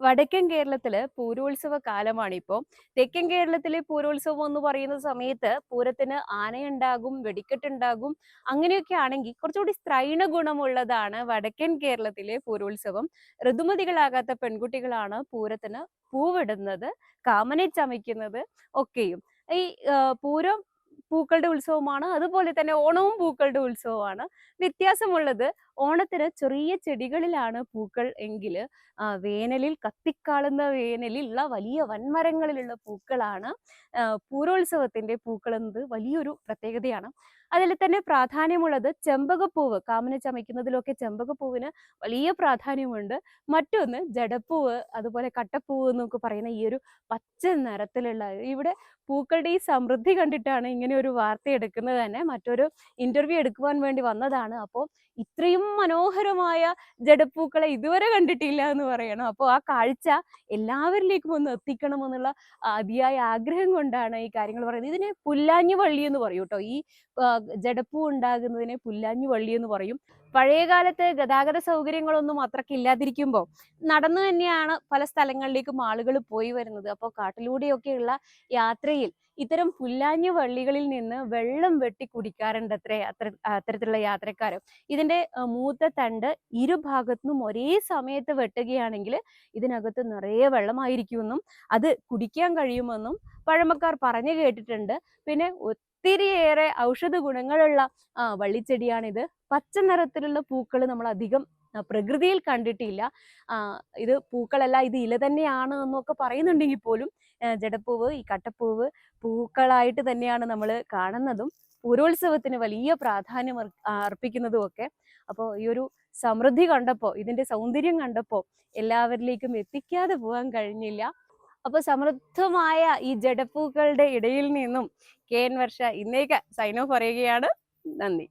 വടക്കൻ കേരളത്തില് പൂരോത്സവ കാലമാണിപ്പോ. തെക്കൻ കേരളത്തിലെ പൂരോത്സവം എന്ന് പറയുന്ന സമയത്ത് പൂരത്തിന് ആനയുണ്ടാകും, വെടിക്കെട്ടുണ്ടാകും. അങ്ങനെയൊക്കെ ആണെങ്കിൽ കുറച്ചുകൂടി സ്ത്രൈണ ഗുണമുള്ളതാണ് വടക്കൻ കേരളത്തിലെ പൂരോത്സവം. ഋതുമതികളാകാത്ത പെൺകുട്ടികളാണ് പൂരത്തിന് പൂവിടുന്നത്, കാമനെ ചമയ്ക്കുന്നത് ഒക്കെയും. ഈ പൂരം പൂക്കളുടെ ഉത്സവമാണ്. അതുപോലെ തന്നെ ഓണവും പൂക്കളുടെ ഉത്സവമാണ്. വ്യത്യാസമുള്ളത് ഓണത്തിന് ചെറിയ ചെടികളിലാണ് പൂക്കൾ എങ്കില് വേനലിൽ കത്തിക്കാളുന്ന വേനലിലുള്ള വലിയ വൻമരങ്ങളിലുള്ള പൂക്കളാണ് പൂരോത്സവത്തിന്റെ പൂക്കൾ എന്നത് വലിയൊരു പ്രത്യേകതയാണ്. അതിൽ തന്നെ പ്രാധാന്യമുള്ളത് ചെമ്പകപ്പൂവ്. കാമന ചമയ്ക്കുന്നതിലൊക്കെ ചെമ്പകപ്പൂവിന് വലിയ പ്രാധാന്യമുണ്ട്. മറ്റൊന്ന് ജടപ്പൂവ്, അതുപോലെ കട്ടപ്പൂവ് എന്നൊക്കെ പറയുന്ന ഈ ഒരു പച്ച നിറത്തിലുള്ള ഇവിടെ പൂക്കളുടെ ഈ സമൃദ്ധി കണ്ടിട്ടാണ് ഇങ്ങനെ ഒരു വാർത്ത എടുക്കുന്നത് തന്നെ. മറ്റൊരു ഇന്റർവ്യൂ എടുക്കുവാൻ വേണ്ടി വന്നതാണ്. അപ്പോൾ ഇത്രയും മനോഹരമായ ജടപ്പൂക്കളെ ഇതുവരെ കണ്ടിട്ടില്ല എന്ന് പറയണം. അപ്പോൾ ആ കാഴ്ച എല്ലാവരിലേക്കും ഒന്ന് എത്തിക്കണമെന്നുള്ള അതിയായ ആഗ്രഹം കൊണ്ടാണ് ഈ കാര്യങ്ങൾ പറയുന്നത്. ഇതിനെ പുല്ലാഞ്ഞി വള്ളി എന്ന് പറയും കേട്ടോ. ഈ ജടപ്പൂ ഉണ്ടാകുന്നതിനെ പുല്ലാഞ്ഞി വള്ളി എന്ന് പറയും. പഴയകാലത്ത് ഗതാഗത സൗകര്യങ്ങളൊന്നും അത്രയ്ക്ക് ഇല്ലാതിരിക്കുമ്പോൾ നടന്നു തന്നെയാണ് പല സ്ഥലങ്ങളിലേക്കും ആളുകൾ പോയി വരുന്നത്. അപ്പോൾ കാട്ടിലൂടെയൊക്കെയുള്ള യാത്രയിൽ ഇത്തരം പുല്ലാഞ്ഞി വള്ളികളിൽ നിന്ന് വെള്ളം വെട്ടി കുടിക്കാറുണ്ട് അത്തരത്തിലുള്ള യാത്രക്കാർ. ഇതിന്റെ മൂത്ത തണ്ട് ഇരുഭാഗത്തുനിന്നും ഒരേ സമയത്ത് വെട്ടുകയാണെങ്കിൽ ഇതിനകത്ത് നിറയെ വെള്ളമായിരിക്കുമെന്നും അത് കുടിക്കാൻ കഴിയുമെന്നും പഴമക്കാർ പറഞ്ഞു കേട്ടിട്ടുണ്ട്. പിന്നെ ഒത്തിരിയേറെ ഔഷധ ഗുണങ്ങളുള്ള വള്ളിച്ചെടിയാണിത്. പച്ച നിറത്തിലുള്ള പൂക്കൾ നമ്മൾ അധികം പ്രകൃതിയിൽ കണ്ടിട്ടില്ല. ഇത് പൂക്കളല്ല, ഇത് ഇല തന്നെയാണ് എന്നൊക്കെ പറയുന്നുണ്ടെങ്കിൽ പോലും ജടപ്പൂവ്, ഈ കട്ടപ്പൂവ് പൂക്കളായിട്ട് തന്നെയാണ് നമ്മൾ കാണുന്നതും പൂരോത്സവത്തിന് വലിയ പ്രാധാന്യം അർപ്പിക്കുന്നതും ഒക്കെ. അപ്പോൾ ഈ ഒരു സമൃദ്ധി കണ്ടപ്പോ, ഇതിന്റെ സൗന്ദര്യം കണ്ടപ്പോ എല്ലാവരിലേക്കും എത്തിക്കാതെ പോകാൻ കഴിഞ്ഞില്ല. അപ്പൊ സമൃദ്ധമായ ഈ ജടപ്പൂക്കളുടെ ഇടയിൽ നിന്നും KN വർഷ ഇന്നേക്ക് സൈൻ ഓഫ് പറയുകയാണ്. നന്ദി.